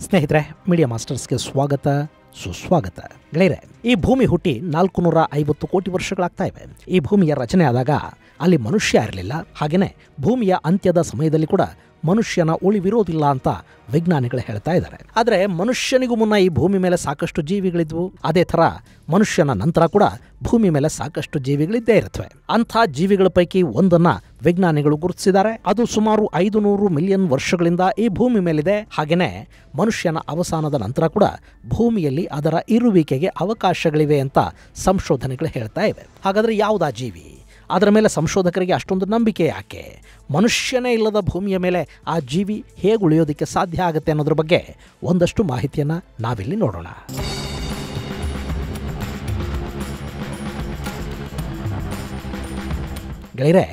ಸ್ನೇಹಿತರೆ, ಮೀಡಿಯಾ ಮಾಸ್ಟರ್ಸ್ಗೆ ಸ್ವಾಗತ ಸುಸ್ವಾಗತ. ಗೆಳೆಯರೆ, ಈ ಭೂಮಿ ಹುಟ್ಟಿ 450 ಕೋಟಿ ವರ್ಷಗಳಾಗ್ತಾ ಇವೆ. ಈ ಭೂಮಿಯ ರಚನೆ ಆದಾಗ ಅಲ್ಲಿ ಮನುಷ್ಯ ಇರಲಿಲ್ಲ. ಹಾಗೆಯೇ ಭೂಮಿಯ ಅಂತ್ಯದ ಸಮಯದಲ್ಲಿ ಕೂಡ ಮನುಷ್ಯನ ಉಳಿವಿರೋದಿಲ್ಲ ಅಂತ ವಿಜ್ಞಾನಿಗಳು ಹೇಳ್ತಾ ಇದ್ದಾರೆ. ಆದರೆ ಮನುಷ್ಯನಿಗೂ ಮುನ್ನ ಈ ಭೂಮಿ ಮೇಲೆ ಸಾಕಷ್ಟು ಜೀವಿಗಳಿದ್ವು. ಅದೇ ಥರ ಮನುಷ್ಯನ ನಂತರ ಕೂಡ ಭೂಮಿ ಮೇಲೆ ಸಾಕಷ್ಟು ಜೀವಿಗಳಿದ್ದೇ ಇರುತ್ತವೆ. ಅಂಥ ಜೀವಿಗಳ ಪೈಕಿ ಒಂದನ್ನ ವಿಜ್ಞಾನಿಗಳು ಗುರುತಿಸಿದ್ದಾರೆ. ಅದು ಸುಮಾರು 500 ಮಿಲಿಯನ್ ವರ್ಷಗಳಿಂದ ಈ ಭೂಮಿ ಮೇಲಿದೆ. ಹಾಗೆಯೇ ಮನುಷ್ಯನ ಅವಸಾನದ ನಂತರ ಕೂಡ ಭೂಮಿಯಲ್ಲಿ ಅದರ ಇರುವಿಕೆಗೆ ಅವಕಾಶಗಳಿವೆ ಅಂತ ಸಂಶೋಧನೆಗಳು ಹೇಳ್ತಾ ಇವೆ. ಹಾಗಾದರೆ ಯಾವುದಾ ಜೀವಿ? ಅದರ ಮೇಲೆ ಸಂಶೋಧಕರಿಗೆ ಅಷ್ಟೊಂದು ನಂಬಿಕೆ ಯಾಕೆ? ಮನುಷ್ಯನೇ ಇಲ್ಲದ ಭೂಮಿಯ ಮೇಲೆ ಆ ಜೀವಿ ಹೇಗೆ ಉಳಿಯೋದಕ್ಕೆ ಸಾಧ್ಯ ಆಗುತ್ತೆ ಅನ್ನೋದ್ರ ಬಗ್ಗೆ ಒಂದಷ್ಟು ಮಾಹಿತಿಯನ್ನು ನಾವಿಲ್ಲಿ ನೋಡೋಣ. ಗೆಳೆಯರೆ,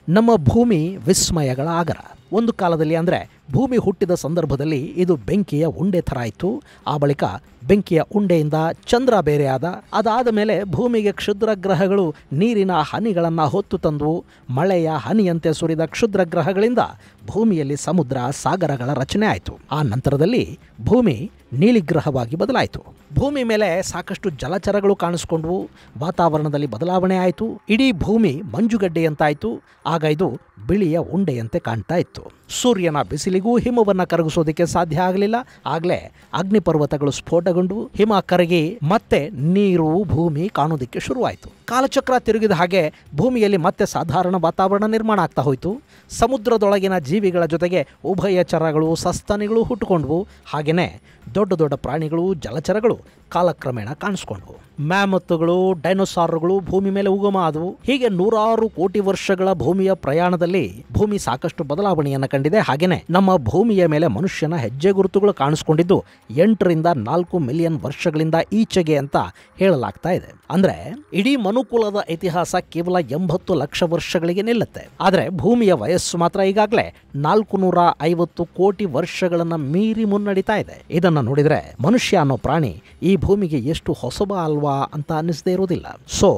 ನಮ್ಮ ಭೂಮಿ ವಿಸ್ಮಯಗಳ ಆಗರ. ಒಂದು ಕಾಲದಲ್ಲಿ ಅಂದರೆ ಭೂಮಿ ಹುಟ್ಟಿದ ಸಂದರ್ಭದಲ್ಲಿ ಇದು ಬೆಂಕಿಯ ಉಂಡೆ ಥರ ಇತ್ತು. ಆ ಬಳಿಕ ಬೆಂಕಿಯ ಉಂಡೆಯಿಂದ ಚಂದ್ರ ಬೇರೆಯಾದ. ಅದಾದ ಮೇಲೆ ಭೂಮಿಗೆ ಕ್ಷುದ್ರ ಗ್ರಹಗಳು ನೀರಿನ ಹನಿಗಳನ್ನು ಹೊತ್ತು ತಂದವು. ಮಳೆಯ ಹನಿಯಂತೆ ಸುರಿದ ಕ್ಷುದ್ರ ಗ್ರಹಗಳಿಂದ ಭೂಮಿಯಲ್ಲಿ ಸಮುದ್ರ ಸಾಗರಗಳ ರಚನೆ ಆಯಿತು. ಆ ನಂತರದಲ್ಲಿ ಭೂಮಿ ನೀಲಿಗ್ರಹವಾಗಿ ಬದಲಾಯಿತು. ಭೂಮಿ ಮೇಲೆ ಸಾಕಷ್ಟು ಜಲಚರಗಳು ಕಾಣಿಸ್ಕೊಂಡ್ವು. ವಾತಾವರಣದಲ್ಲಿ ಬದಲಾವಣೆ ಆಯಿತು. ಇಡೀ ಭೂಮಿ ಮಂಜುಗಡ್ಡೆಯಂತಾಯಿತು. ಆಗ ಇದು ಬಿಳಿಯ ಉಂಡೆಯಂತೆ ಕಾಣ್ತಾ ಇತ್ತು. ಸೂರ್ಯನ ಬಿಸಿಲಿಗೂ ಹಿಮವನ್ನು ಕರಗಿಸೋದಕ್ಕೆ ಸಾಧ್ಯ ಆಗಲಿಲ್ಲ. ಆಗಲೇ ಅಗ್ನಿಪರ್ವತಗಳು ಸ್ಫೋಟಗೊಂಡು ಹಿಮ ಕರಗಿ ಮತ್ತೆ ನೀರು ಭೂಮಿ ಕಾಣೋದಕ್ಕೆ ಶುರುವಾಯಿತು. ಕಾಲಚಕ್ರ ತಿರುಗಿದ ಹಾಗೆ ಭೂಮಿಯಲ್ಲಿ ಮತ್ತೆ ಸಾಧಾರಣ ವಾತಾವರಣ ನಿರ್ಮಾಣ ಆಗ್ತಾ ಹೋಯಿತು. ಸಮುದ್ರದೊಳಗಿನ ಜೀವಿಗಳ ಜೊತೆಗೆ ಉಭಯಚರಗಳು, ಸಸ್ತನಿಗಳು ಹುಟ್ಟುಕೊಂಡ್ವು. ಹಾಗೆಯೇ ದೊಡ್ಡ ದೊಡ್ಡ ಪ್ರಾಣಿಗಳು, ಜಲಚರಗಳು ಕಾಲಕ್ರಮೇಣ ಕಾಣಿಸ್ಕೊಂಡ್ವು. ಮ್ಯಾಮತ್ತುಗಳು, ಡೈನೋಸಾರ್ಗಳು ಭೂಮಿ ಮೇಲೆ ಉಗಮ ಆದವು. ಹೀಗೆ 100 ಕೋಟಿ ವರ್ಷಗಳ ಭೂಮಿಯ ಪ್ರಯಾಣದಲ್ಲಿ ಭೂಮಿ ಸಾಕಷ್ಟು ಬದಲಾವಣೆಯನ್ನು ಕಂಡಿದೆ. ಹಾಗೆಯೇ ನಮ್ಮ ಭೂಮಿಯ ಮೇಲೆ ಮನುಷ್ಯನ ಹೆಜ್ಜೆ ಗುರುತುಗಳು ಕಾಣಿಸ್ಕೊಂಡಿದ್ದು 8 ರಿಂದ 4 ಮಿಲಿಯನ್ ವರ್ಷಗಳಿಂದ ಈಚೆಗೆ ಅಂತ ಹೇಳಲಾಗ್ತಾ ಇದೆ. ಅಂದ್ರೆ ಇಡೀ ಮನುಕುಲದ ಇತಿಹಾಸ ಕೇವಲ 80 ಲಕ್ಷ ವರ್ಷಗಳಿಗೆ ನಿಲ್ಲುತ್ತೆ. ಆದರೆ ಭೂಮಿಯ ವಯಸ್ಸು ಮಾತ್ರ ಈಗಾಗಲೇ 450 ಕೋಟಿ ವರ್ಷಗಳನ್ನ ಮೀರಿ ಮುನ್ನಡಿತಾ ಇದೆ. ಇದನ್ನ ನೋಡಿದ್ರೆ ಮನುಷ್ಯ ಅನ್ನೋ ಪ್ರಾಣಿ ಈ ಭೂಮಿಗೆ ಎಷ್ಟು ಹೊಸಬ ಅಲ್ವಾ ಅಂತ ಅನ್ನಿಸದೇ ಇರೋದಿಲ್ಲ. ಸೊ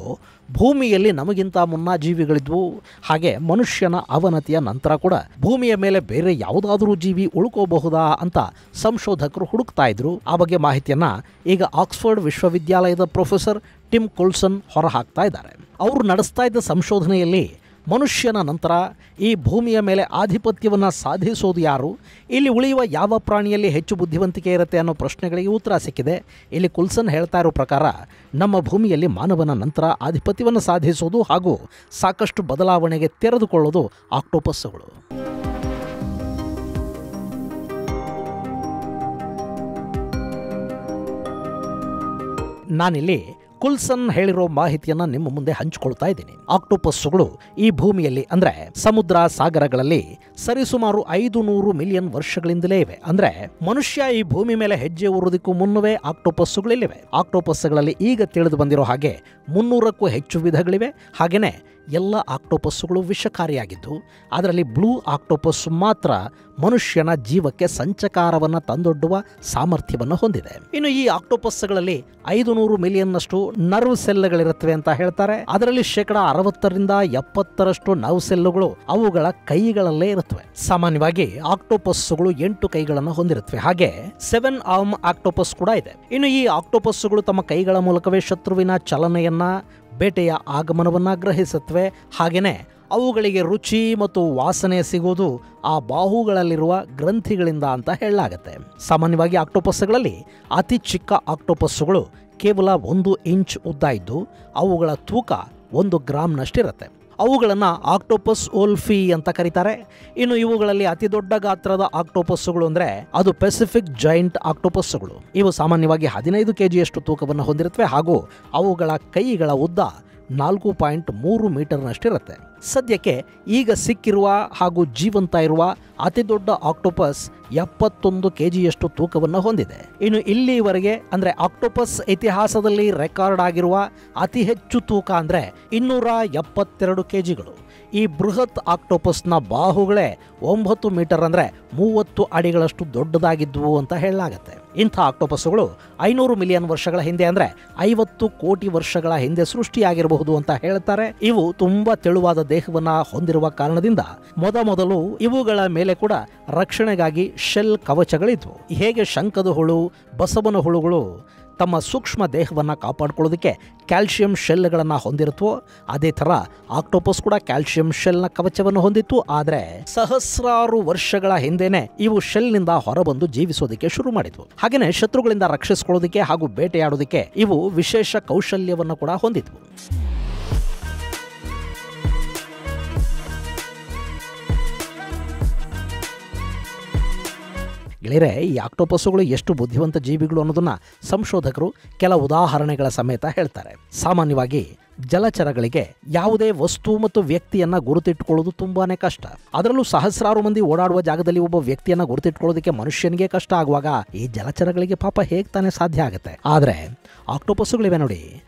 ಭೂಮಿಯಲ್ಲಿ ನಮಗಿಂತ ಮುನ್ನ ಜೀವಿಗಳಿದ್ವು. ಹಾಗೆ ಮನುಷ್ಯನ ಅವನತಿಯ ನಂತರ ಕೂಡ ಭೂಮಿಯ ಮೇಲೆ ಬೇರೆ ಯಾವುದಾದ್ರೂ ಜೀವಿ ಉಳ್ಕೋಬಹುದಾ ಅಂತ ಸಂಶೋಧಕರು ಹುಡುಕ್ತಾ ಇದ್ರು. ಆ ಬಗ್ಗೆ ಮಾಹಿತಿಯನ್ನ ಈಗ ಆಕ್ಸ್ಫರ್ಡ್ ವಿಶ್ವವಿದ್ಯಾಲಯದ ಪ್ರೊಫೆಸರ್ ಟಿಮ್ ಕೊಲ್ಸನ್ ಹೊರಹಾಕ್ತಾ ಇದ್ದಾರೆ. ಅವರು ನಡೆಸ್ತಾ ಇದ್ದ ಸಂಶೋಧನೆಯಲ್ಲಿ ಮನುಷ್ಯನ ನಂತರ ಈ ಭೂಮಿಯ ಮೇಲೆ ಆಧಿಪತ್ಯವನ್ನು ಸಾಧಿಸೋದು ಯಾರು, ಇಲ್ಲಿ ಉಳಿಯುವ ಯಾವ ಪ್ರಾಣಿಯಲ್ಲಿ ಹೆಚ್ಚು ಬುದ್ಧಿವಂತಿಕೆ ಇರುತ್ತೆ ಅನ್ನೋ ಪ್ರಶ್ನೆಗಳಿಗೆ ಉತ್ತರ ಸಿಕ್ಕಿದೆ. ಇಲ್ಲಿ ಕುಲ್ಸನ್ ಹೇಳ್ತಾ ಇರೋ ಪ್ರಕಾರ ನಮ್ಮ ಭೂಮಿಯಲ್ಲಿ ಮಾನವನ ನಂತರ ಆಧಿಪತ್ಯವನ್ನು ಸಾಧಿಸೋದು ಹಾಗೂ ಸಾಕಷ್ಟು ಬದಲಾವಣೆಗೆ ತೆರೆದುಕೊಳ್ಳೋದು ಆಕ್ಟೋಪಸ್ಗಳು. ನಾನಿಲ್ಲಿ ಕುಲ್ಸನ್ ಹೇಳಿರೋ ಮಾಹಿತಿಯನ್ನ ನಿಮ್ಮ ಮುಂದೆ ಹಂಚಿಕೊಳ್ತಾ ಇದ್ದೀನಿ. ಆಕ್ಟೋಪಸ್ಗಳು ಈ ಭೂಮಿಯಲ್ಲಿ ಅಂದ್ರೆ ಸಮುದ್ರ ಸಾಗರಗಳಲ್ಲಿ ಸರಿಸುಮಾರು 500 ಮಿಲಿಯನ್ ವರ್ಷಗಳಿಂದಲೇ ಇವೆ. ಅಂದ್ರೆ ಮನುಷ್ಯ ಈ ಭೂಮಿ ಮೇಲೆ ಹೆಜ್ಜೆ ಊರೋದಕ್ಕೂ ಮುನ್ನವೇ ಆಕ್ಟೋಪಸ್ಗಳಿವೆ. ಆಕ್ಟೋಪಸ್ಗಳಲ್ಲಿ ಈಗ ತಿಳಿದು ಬಂದಿರೋ ಹಾಗೆ 300ಕ್ಕೂ ಹೆಚ್ಚು ವಿಧಗಳಿವೆ. ಹಾಗೆಯೇ ಎಲ್ಲ ಆಕ್ಟೋಪಸ್ಗಳು ವಿಷಕಾರಿಯಾಗಿದ್ದು ಅದರಲ್ಲಿ ಬ್ಲೂ ಆಕ್ಟೋಪಸ್ ಮಾತ್ರ ಮನುಷ್ಯನ ಜೀವಕ್ಕೆ ಸಂಚಕಾರವನ್ನು ತಂದೊಡ್ಡುವ ಸಾಮರ್ಥ್ಯವನ್ನು ಹೊಂದಿದೆ. ಇನ್ನು ಈ ಆಕ್ಟೋಪಸ್ಗಳಲ್ಲಿ 500 ಮಿಲಿಯನ್ನಷ್ಟು ನರ್ವ್ ಸೆಲ್ಗಳಿರುತ್ತವೆ ಅಂತ ಹೇಳ್ತಾರೆ. ಅದರಲ್ಲಿ 60% ರಿಂದ 70% ನರ್ವ್ ಸೆಲ್ಗಳು ಅವುಗಳ ಕೈಗಳಲ್ಲೇ ಇರುತ್ತವೆ. ಸಾಮಾನ್ಯವಾಗಿ ಆಕ್ಟೋಪಸ್ಗಳು 8 ಕೈಗಳನ್ನು ಹೊಂದಿರುತ್ತವೆ. ಹಾಗೆ 7 ಆರ್ಮ್ ಆಕ್ಟೋಪಸ್ ಕೂಡ ಇದೆ. ಇನ್ನು ಈ ಆಕ್ಟೋಪಸ್ಗಳು ತಮ್ಮ ಕೈಗಳ ಮೂಲಕವೇ ಶತ್ರುವಿನ ಚಲನೆಯನ್ನ, ಬೇಟೆಯ ಆಗಮನವನ್ನು ಗ್ರಹಿಸುತ್ತವೆ. ಹಾಗೆಯೇ ಅವುಗಳಿಗೆ ರುಚಿ ಮತ್ತು ವಾಸನೆ ಸಿಗೋದು ಆ ಬಾಹುಗಳಲ್ಲಿರುವ ಗ್ರಂಥಿಗಳಿಂದ ಅಂತ ಹೇಳಲಾಗುತ್ತೆ. ಸಾಮಾನ್ಯವಾಗಿ ಆಕ್ಟೋಪಸ್ಗಳಲ್ಲಿ ಅತಿ ಚಿಕ್ಕ ಆಕ್ಟೋಪಸ್ಗಳು ಕೇವಲ 1 ಇಂಚ್ ಉದ್ದ ಇದ್ದು ಅವುಗಳ ತೂಕ 1 ಗ್ರಾಮ್ನಷ್ಟಿರುತ್ತೆ. ಅವುಗಳನ್ನು ಆಕ್ಟೋಪಸ್ ಓಲ್ಫಿ ಅಂತ ಕರೀತಾರೆ. ಇನ್ನು ಇವುಗಳಲ್ಲಿ ಅತಿ ದೊಡ್ಡ ಗಾತ್ರದ ಆಕ್ಟೋಪಸ್ಗಳು ಅಂದರೆ ಅದು ಪೆಸಿಫಿಕ್ ಜೈಂಟ್ ಆಕ್ಟೋಪಸ್ಗಳು. ಇವು ಸಾಮಾನ್ಯವಾಗಿ 15 kgಯಷ್ಟು ತೂಕವನ್ನು ಹೊಂದಿರುತ್ತವೆ ಹಾಗೂ ಅವುಗಳ ಕೈಗಳ ಉದ್ದ 4.3 ಮೀಟರ್ನಷ್ಟಿರುತ್ತೆ. ಸದ್ಯಕ್ಕೆ ಈಗ ಸಿಕ್ಕಿರುವ ಹಾಗೂ ಜೀವಂತ ಇರುವ ಅತಿ ದೊಡ್ಡ ಆಕ್ಟೋಪಸ್ 71 kgಯಷ್ಟು ತೂಕವನ್ನು ಹೊಂದಿದೆ. ಇನ್ನು ಇಲ್ಲಿವರೆಗೆ ಅಂದರೆ ಆಕ್ಟೋಪಸ್ ಇತಿಹಾಸದಲ್ಲಿ ರೆಕಾರ್ಡ್ ಆಗಿರುವ ಅತಿ ಹೆಚ್ಚು ತೂಕ ಅಂದರೆ 272 kgಗಳು. ಈ ಬೃಹತ್ ಆಕ್ಟೋಪಸ್ನ ಬಾಹುಗಳೇ 9 ಮೀಟರ್ ಅಂದರೆ 30 ಅಡಿಗಳಷ್ಟು ದೊಡ್ಡದಾಗಿದ್ವು ಅಂತ ಹೇಳಲಾಗುತ್ತೆ. ಇಂಥ ಆಕ್ಟೋಪಸ್ಗಳು 500 ಮಿಲಿಯನ್ ವರ್ಷಗಳ ಹಿಂದೆ ಅಂದರೆ 50 ಕೋಟಿ ವರ್ಷಗಳ ಹಿಂದೆ ಸೃಷ್ಟಿಯಾಗಿರಬಹುದು ಅಂತ ಹೇಳ್ತಾರೆ. ಇವು ತುಂಬಾ ತೆಳುವಾದ ದೇಹವನ್ನ ಹೊಂದಿರುವ ಕಾರಣದಿಂದ ಮೊದಲು ಇವುಗಳ ಮೇಲೆ ಕೂಡ ರಕ್ಷಣೆಗಾಗಿ ಶೆಲ್ ಕವಚಗಳಿದ್ವು. ಹೇಗೆ ಶಂಕದ ಹುಳು, ಬಸವನ ಹುಳುಗಳು ತಮ್ಮ ಸೂಕ್ಷ್ಮ ದೇಹವನ್ನು ಕಾಪಾಡಿಕೊಳ್ಳೋದಕ್ಕೆ ಕ್ಯಾಲ್ಶಿಯಂ ಶೆಲ್ಗಳನ್ನು ಹೊಂದಿರುತ್ತೋ ಅದೇ ಥರ ಆಕ್ಟೋಪಸ್ ಕೂಡ ಕ್ಯಾಲ್ಶಿಯಂ ಶೆಲ್ನ ಕವಚವನ್ನು ಹೊಂದಿತ್ತು. ಆದರೆ ಸಹಸ್ರಾರು ವರ್ಷಗಳ ಹಿಂದೆನೆ ಇವು ಶೆಲ್ನಿಂದ ಹೊರಬಂದು ಜೀವಿಸೋದಕ್ಕೆ ಶುರು ಮಾಡಿದ್ವು. ಹಾಗೆಯೇ ಶತ್ರುಗಳಿಂದ ರಕ್ಷಿಸಿಕೊಳ್ಳೋದಕ್ಕೆ ಹಾಗೂ ಬೇಟೆಯಾಡೋದಕ್ಕೆ ಇವು ವಿಶೇಷ ಕೌಶಲ್ಯವನ್ನು ಕೂಡ ಹೊಂದಿದ್ವು. ಗೆಳೆಯರೆ, ಈ ಆಕ್ಟೋಪಸ್ಸುಗಳು ಎಷ್ಟು ಬುದ್ಧಿವಂತ ಜೀವಿಗಳು ಅನ್ನೋದನ್ನ ಸಂಶೋಧಕರು ಕೆಲ ಉದಾಹರಣೆಗಳ ಸಮೇತ ಹೇಳ್ತಾರೆ. ಸಾಮಾನ್ಯವಾಗಿ ಜಲಚರಗಳಿಗೆ ಯಾವುದೇ ವಸ್ತು ಮತ್ತು ವ್ಯಕ್ತಿಯನ್ನ ಗುರುತಿಟ್ಟುಕೊಳ್ಳೋದು ತುಂಬಾನೇ ಕಷ್ಟ. ಅದರಲ್ಲೂ ಸಹಸ್ರಾರು ಮಂದಿ ಓಡಾಡುವ ಜಾಗದಲ್ಲಿ ಒಬ್ಬ ವ್ಯಕ್ತಿಯನ್ನ ಗುರುತಿಟ್ಟುಕೊಳ್ಳೋದಕ್ಕೆ ಮನುಷ್ಯನಿಗೆ ಕಷ್ಟ ಆಗುವಾಗ ಈ ಜಲಚರಗಳಿಗೆ ಪಾಪ ಹೇಗೆ ತಾನೇ ಸಾಧ್ಯ ಆಗುತ್ತೆ. ಆದರೆ ಆಕ್ಟೋಪಸ್ಸುಗಳಿವೆ ನೋಡಿ,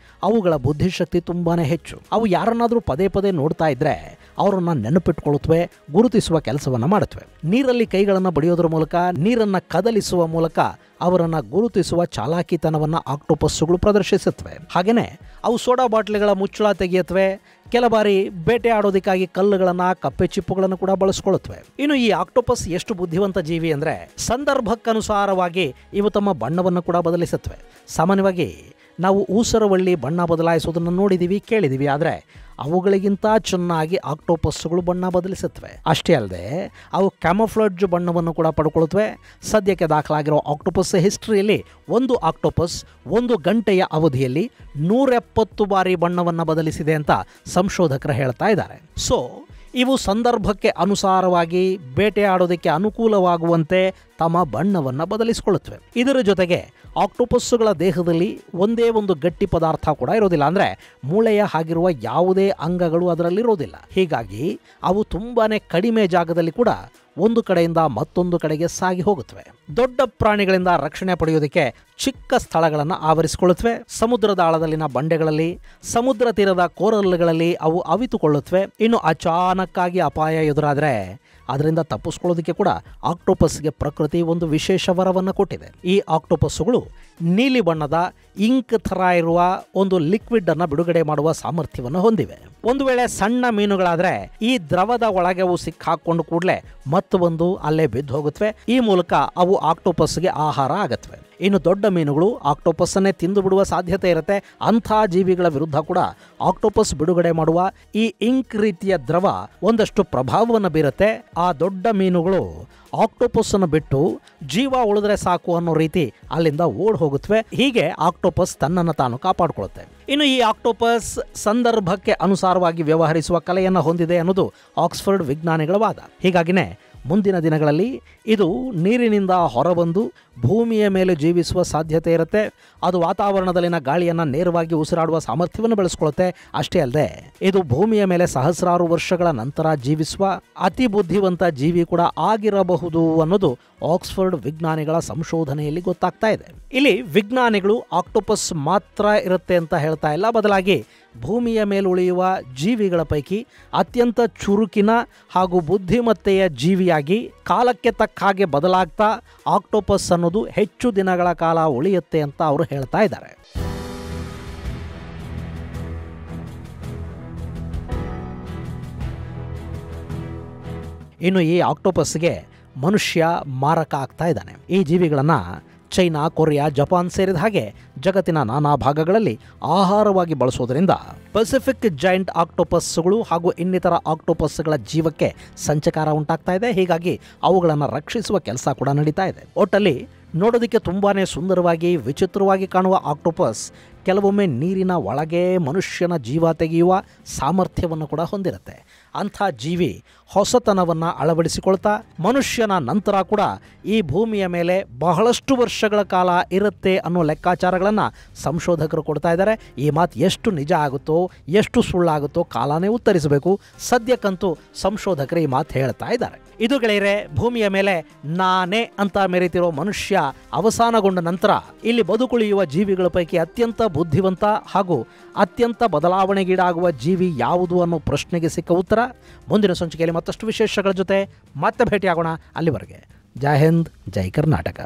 ಅವುಗಳ ಬುದ್ಧಿಶಕ್ತಿ ತುಂಬಾನೇ ಹೆಚ್ಚು. ಅವು ಯಾರನ್ನಾದರೂ ಪದೇ ಪದೇ ನೋಡ್ತಾ ಇದ್ರೆ ಅವರನ್ನ ನೆನಪಿಟ್ಕೊಳ್ಳುತ್ತವೆ, ಗುರುತಿಸುವ ಕೆಲಸವನ್ನ ಮಾಡುತ್ತವೆ. ನೀರಲ್ಲಿ ಕೈಗಳನ್ನು ಬಡಿಯೋದ್ರ ಮೂಲಕ, ನೀರನ್ನ ಕದಲಿಸುವ ಮೂಲಕ ಅವರನ್ನ ಗುರುತಿಸುವ ಚಾಲಾಕಿತನವನ್ನ ಆಕ್ಟೋಪಸ್ಸುಗಳು ಪ್ರದರ್ಶಿಸುತ್ತವೆ. ಹಾಗೇನೆ ಅವು ಸೋಡಾ ಬಾಟ್ಲಿಗಳ ಮುಚ್ಚಳ ತೆಗೆಯುತ್ತವೆ. ಕೆಲ ಬಾರಿ ಬೇಟೆ ಆಡೋದಕ್ಕಾಗಿ ಕಲ್ಲುಗಳನ್ನ, ಕಪ್ಪೆ ಚಿಪ್ಪುಗಳನ್ನು ಕೂಡ ಬಳಸ್ಕೊಳ್ಳುತ್ತವೆ. ಇನ್ನು ಈ ಆಕ್ಟೋಪಸ್ ಎಷ್ಟು ಬುದ್ಧಿವಂತ ಜೀವಿ ಅಂದ್ರೆ ಸಂದರ್ಭಕ್ಕನುಸಾರವಾಗಿ ಇವು ತಮ್ಮ ಬಣ್ಣವನ್ನು ಕೂಡ ಬದಲಿಸುತ್ತವೆ. ಸಾಮಾನ್ಯವಾಗಿ ನಾವು ಊಸರವಳ್ಳಿ ಬಣ್ಣ ಬದಲಾಯಿಸೋದನ್ನು ನೋಡಿದೀವಿ, ಕೇಳಿದೀವಿ. ಆದರೆ ಅವುಗಳಿಗಿಂತ ಚೆನ್ನಾಗಿ ಆಕ್ಟೋಪಸ್ಗಳು ಬಣ್ಣ ಬದಲಿಸುತ್ತವೆ. ಅಷ್ಟೇ ಅಲ್ಲದೆ ಅವು ಕ್ಯಾಮೋಫ್ಲಾಜ್ ಬಣ್ಣವನ್ನು ಕೂಡ ಪಡ್ಕೊಳ್ತವೆ. ಸದ್ಯಕ್ಕೆ ದಾಖಲಾಗಿರೋ ಆಕ್ಟೋಪಸ್ ಹಿಸ್ಟ್ರಿಯಲ್ಲಿ ಒಂದು ಆಕ್ಟೋಪಸ್ 1 ಗಂಟೆಯ ಅವಧಿಯಲ್ಲಿ 170 ಬಾರಿ ಬಣ್ಣವನ್ನು ಬದಲಿಸಿದೆ ಅಂತ ಸಂಶೋಧಕರು ಹೇಳ್ತಾ ಇದ್ದಾರೆ. ಸೊ ಇವು ಸಂದರ್ಭಕ್ಕೆ ಅನುಸಾರವಾಗಿ ಬೇಟೆಯಾಡೋದಕ್ಕೆ ಅನುಕೂಲವಾಗುವಂತೆ ತಮ್ಮ ಬಣ್ಣವನ್ನು ಬದಲಿಸಿಕೊಳ್ಳುತ್ತವೆ. ಇದರ ಜೊತೆಗೆ ಆಕ್ಟೋಪಸ್ಸುಗಳ ದೇಹದಲ್ಲಿ ಒಂದೇ ಒಂದು ಗಟ್ಟಿ ಪದಾರ್ಥ ಕೂಡ ಇರೋದಿಲ್ಲ. ಅಂದರೆ ಮೂಳೆಯ ಹಾಗಿರುವ ಯಾವುದೇ ಅಂಗಗಳು ಅದರಲ್ಲಿರೋದಿಲ್ಲ. ಹೀಗಾಗಿ ಅವು ತುಂಬಾನೇ ಕಡಿಮೆ ಜಾಗದಲ್ಲಿ ಕೂಡ ಒಂದು ಕಡೆಯಿಂದ ಮತ್ತೊಂದು ಕಡೆಗೆ ಸಾಗಿ ಹೋಗುತ್ತವೆ. ದೊಡ್ಡ ಪ್ರಾಣಿಗಳಿಂದ ರಕ್ಷಣೆ ಪಡೆಯೋದಕ್ಕೆ ಚಿಕ್ಕ ಸ್ಥಳಗಳನ್ನು ಆವರಿಸಿಕೊಳ್ಳುತ್ತವೆ. ಸಮುದ್ರದ ಆಳದಲ್ಲಿನ ಬಂಡೆಗಳಲ್ಲಿ, ಸಮುದ್ರ ತೀರದ ಕೋರಲ್ಗಳಲ್ಲಿ ಅವು ಅವಿತುಕೊಳ್ಳುತ್ತವೆ. ಇನ್ನು ಅಚಾನಕ್ಕಾಗಿ ಅಪಾಯ ಎದುರಾದರೆ ಅದರಿಂದ ತಪ್ಪಿಸ್ಕೊಳ್ಳೋದಕ್ಕೆ ಕೂಡ ಆಕ್ಟೋಪಸ್ಗೆ ಪ್ರಕೃತಿ ಒಂದು ವಿಶೇಷ ವರವನ್ನು ಕೊಟ್ಟಿದೆ. ಈ ಆಕ್ಟೋಪಸ್ಸುಗಳು ನೀಲಿ ಬಣ್ಣದ ಇಂಕ್ ಥರ ಇರುವ ಒಂದು ಲಿಕ್ವಿಡ್ ಅನ್ನು ಬಿಡುಗಡೆ ಮಾಡುವ ಸಾಮರ್ಥ್ಯವನ್ನು ಹೊಂದಿವೆ. ಒಂದು ವೇಳೆ ಸಣ್ಣ ಮೀನುಗಳಾದರೆ ಈ ದ್ರವದ ಒಳಗೆ ಅವು ಸಿಕ್ಕಾಕೊಂಡು ಕೂಡಲೇ ಮತ್ತೊಂದು ಅಲ್ಲೇ ಬಿದ್ದು ಹೋಗುತ್ತವೆ. ಈ ಮೂಲಕ ಅವು ಆಕ್ಟೋಪಸ್ಗೆ ಆಹಾರ ಆಗತ್ವೆ. ಇನ್ನು ದೊಡ್ಡ ಮೀನುಗಳು ಆಕ್ಟೋಪಸ್ ಅನ್ನೇ ತಿಂದು ಬಿಡುವ ಸಾಧ್ಯತೆ ಇರುತ್ತೆ. ಅಂಥ ಜೀವಿಗಳ ವಿರುದ್ಧ ಕೂಡ ಆಕ್ಟೋಪಸ್ ಬಿಡುಗಡೆ ಮಾಡುವ ಈ ಇಂಕ್ ರೀತಿಯ ದ್ರವ ಒಂದಷ್ಟು ಪ್ರಭಾವವನ್ನು ಬೀರುತ್ತೆ. ಆ ದೊಡ್ಡ ಮೀನುಗಳು ಆಕ್ಟೋಪಸ್ ಅನ್ನು ಬಿಟ್ಟು ಜೀವ ಉಳಿದ್ರೆ ಸಾಕು ಅನ್ನೋ ರೀತಿ ಅಲ್ಲಿಂದ ಓಡ್ ಹೋಗುತ್ತವೆ. ಹೀಗೆ ಆಕ್ಟೋಪಸ್ ತನ್ನನ್ನು ತಾನು ಕಾಪಾಡಿಕೊಳ್ಳುತ್ತೆ. ಇನ್ನು ಈ ಆಕ್ಟೋಪಸ್ ಸಂದರ್ಭಕ್ಕೆ ಅನುಸಾರವಾಗಿ ವ್ಯವಹರಿಸುವ ಕಲೆಯನ್ನು ಹೊಂದಿದೆ ಅನ್ನೋದು ಆಕ್ಸ್ಫರ್ಡ್ ವಿಜ್ಞಾನಿಗಳ ವಾದ. ಹೀಗಾಗಿನೇ ಮುಂದಿನ ದಿನಗಳಲ್ಲಿ ಇದು ನೀರಿನಿಂದ ಹೊರಬಂದು ಭೂಮಿಯ ಮೇಲೆ ಜೀವಿಸುವ ಸಾಧ್ಯತೆ ಇರುತ್ತೆ. ಅದು ವಾತಾವರಣದಲ್ಲಿನ ಗಾಳಿಯನ್ನು ನೇರವಾಗಿ ಉಸಿರಾಡುವ ಸಾಮರ್ಥ್ಯವನ್ನು ಬೆಳೆಸ್ಕೊಳ್ಳುತ್ತೆ. ಅಷ್ಟೇ ಅಲ್ಲದೆ ಇದು ಭೂಮಿಯ ಮೇಲೆ ಸಹಸ್ರಾರು ವರ್ಷಗಳ ನಂತರ ಜೀವಿಸುವ ಅತಿ ಬುದ್ಧಿವಂತ ಜೀವಿ ಕೂಡ ಆಗಿರಬಹುದು ಅನ್ನೋದು ಆಕ್ಸ್ಫರ್ಡ್ ವಿಜ್ಞಾನಿಗಳ ಸಂಶೋಧನೆಯಲ್ಲಿ ಗೊತ್ತಾಗ್ತಾ ಇದೆ. ಇಲ್ಲಿ ವಿಜ್ಞಾನಿಗಳು ಆಕ್ಟೋಪಸ್ ಮಾತ್ರ ಇರುತ್ತೆ ಅಂತ ಹೇಳ್ತಾ ಇಲ್ಲ, ಬದಲಾಗಿ ಭೂಮಿಯ ಮೇಲುಳಿಯುವ ಜೀವಿಗಳ ಪೈಕಿ ಅತ್ಯಂತ ಚುರುಕಿನ ಹಾಗೂ ಬುದ್ಧಿಮತ್ತೆಯ ಜೀವಿಯಾಗಿ ಕಾಲಕ್ಕೆ ತಕ್ಕ ಹಾಗೆ ಬದಲಾಗ್ತಾ ಆಕ್ಟೋಪಸ್ ಅನ್ನೋದು ಹೆಚ್ಚು ದಿನಗಳ ಕಾಲ ಉಳಿಯುತ್ತೆ ಅಂತ ಅವರು ಹೇಳ್ತಾ ಇದ್ದಾರೆ. ಇನ್ನು ಈ ಆಕ್ಟೋಪಸ್ಗೆ ಮನುಷ್ಯ ಮಾರಕ ಆಗ್ತಾ ಇದ್ದಾನೆ. ಈ ಜೀವಿಗಳನ್ನು ಚೈನಾ, ಕೊರಿಯಾ, ಜಪಾನ್ ಸೇರಿದ ಹಾಗೆ ಜಗತ್ತಿನ ನಾನಾ ಭಾಗಗಳಲ್ಲಿ ಆಹಾರವಾಗಿ ಬಳಸೋದ್ರಿಂದ ಪೆಸಿಫಿಕ್ ಜೈಂಟ್ ಆಕ್ಟೋಪಸ್ಗಳು ಹಾಗೂ ಇನ್ನಿತರ ಆಕ್ಟೋಪಸ್ಗಳ ಜೀವಕ್ಕೆ ಸಂಚಕಾರ ಉಂಟಾಗ್ತಾ ಇದೆ. ಹೀಗಾಗಿ ಅವುಗಳನ್ನು ರಕ್ಷಿಸುವ ಕೆಲಸ ಕೂಡ ನಡೀತಾ ಇದೆ. ಒಟ್ಟಲ್ಲಿ ನೋಡೋದಕ್ಕೆ ತುಂಬಾನೇ ಸುಂದರವಾಗಿ, ವಿಚಿತ್ರವಾಗಿ ಕಾಣುವ ಆಕ್ಟೋಪಸ್ ಕೆಲವೊಮ್ಮೆ ನೀರಿನ ಒಳಗೆ ಮನುಷ್ಯನ ಜೀವ ತೆಗೆಯುವ ಸಾಮರ್ಥ್ಯವನ್ನು ಕೂಡ ಹೊಂದಿರುತ್ತೆ. ಅಂಥ ಜೀವಿ ಹೊಸತನವನ್ನು ಅಳವಡಿಸಿಕೊಳ್ತಾ ಮನುಷ್ಯನ ನಂತರ ಕೂಡ ಈ ಭೂಮಿಯ ಮೇಲೆ ಬಹಳಷ್ಟು ವರ್ಷಗಳ ಕಾಲ ಇರುತ್ತೆ ಅನ್ನೋ ಲೆಕ್ಕಾಚಾರಗಳನ್ನು ಸಂಶೋಧಕರು ಕೊಡ್ತಾ ಇದ್ದಾರೆ. ಈ ಮಾತು ಎಷ್ಟು ನಿಜ ಆಗುತ್ತೋ, ಎಷ್ಟು ಸುಳ್ಳಾಗುತ್ತೋ ಕಾಲನೇ ಉತ್ತರಿಸಬೇಕು. ಸದ್ಯಕ್ಕಂತೂ ಸಂಶೋಧಕರು ಈ ಮಾತು ಹೇಳ್ತಾ ಇದ್ದಾರೆ. ಇದು ಗೆಳೆಯರೆ, ಭೂಮಿಯ ಮೇಲೆ ನಾನೇ ಅಂತ ಮೆರೆತಿರೋ ಮನುಷ್ಯ ಅವಸಾನಗೊಂಡ ನಂತರ ಇಲ್ಲಿ ಬದುಕುಳಿಯುವ ಜೀವಿಗಳ ಪೈಕಿ ಅತ್ಯಂತ ಬುದ್ಧಿವಂತ ಹಾಗೂ ಅತ್ಯಂತ ಬದಲಾವಣೆಗೀಡಾಗುವ ಜೀವಿ ಯಾವುದು ಅನ್ನೋ ಪ್ರಶ್ನೆಗೆ ಸಿಕ್ಕ ಉತ್ತರ ಮುಂದಿನ ಸಂಚಿಕೆಯಲ್ಲಿ ಮತ್ತಷ್ಟು ವಿಶೇಷಗಳ ಜೊತೆ ಮತ್ತೆ ಭೇಟಿಯಾಗೋಣ. ಅಲ್ಲಿವರೆಗೆ ಜೈ ಹಿಂದ್, ಜೈ ಕರ್ನಾಟಕ.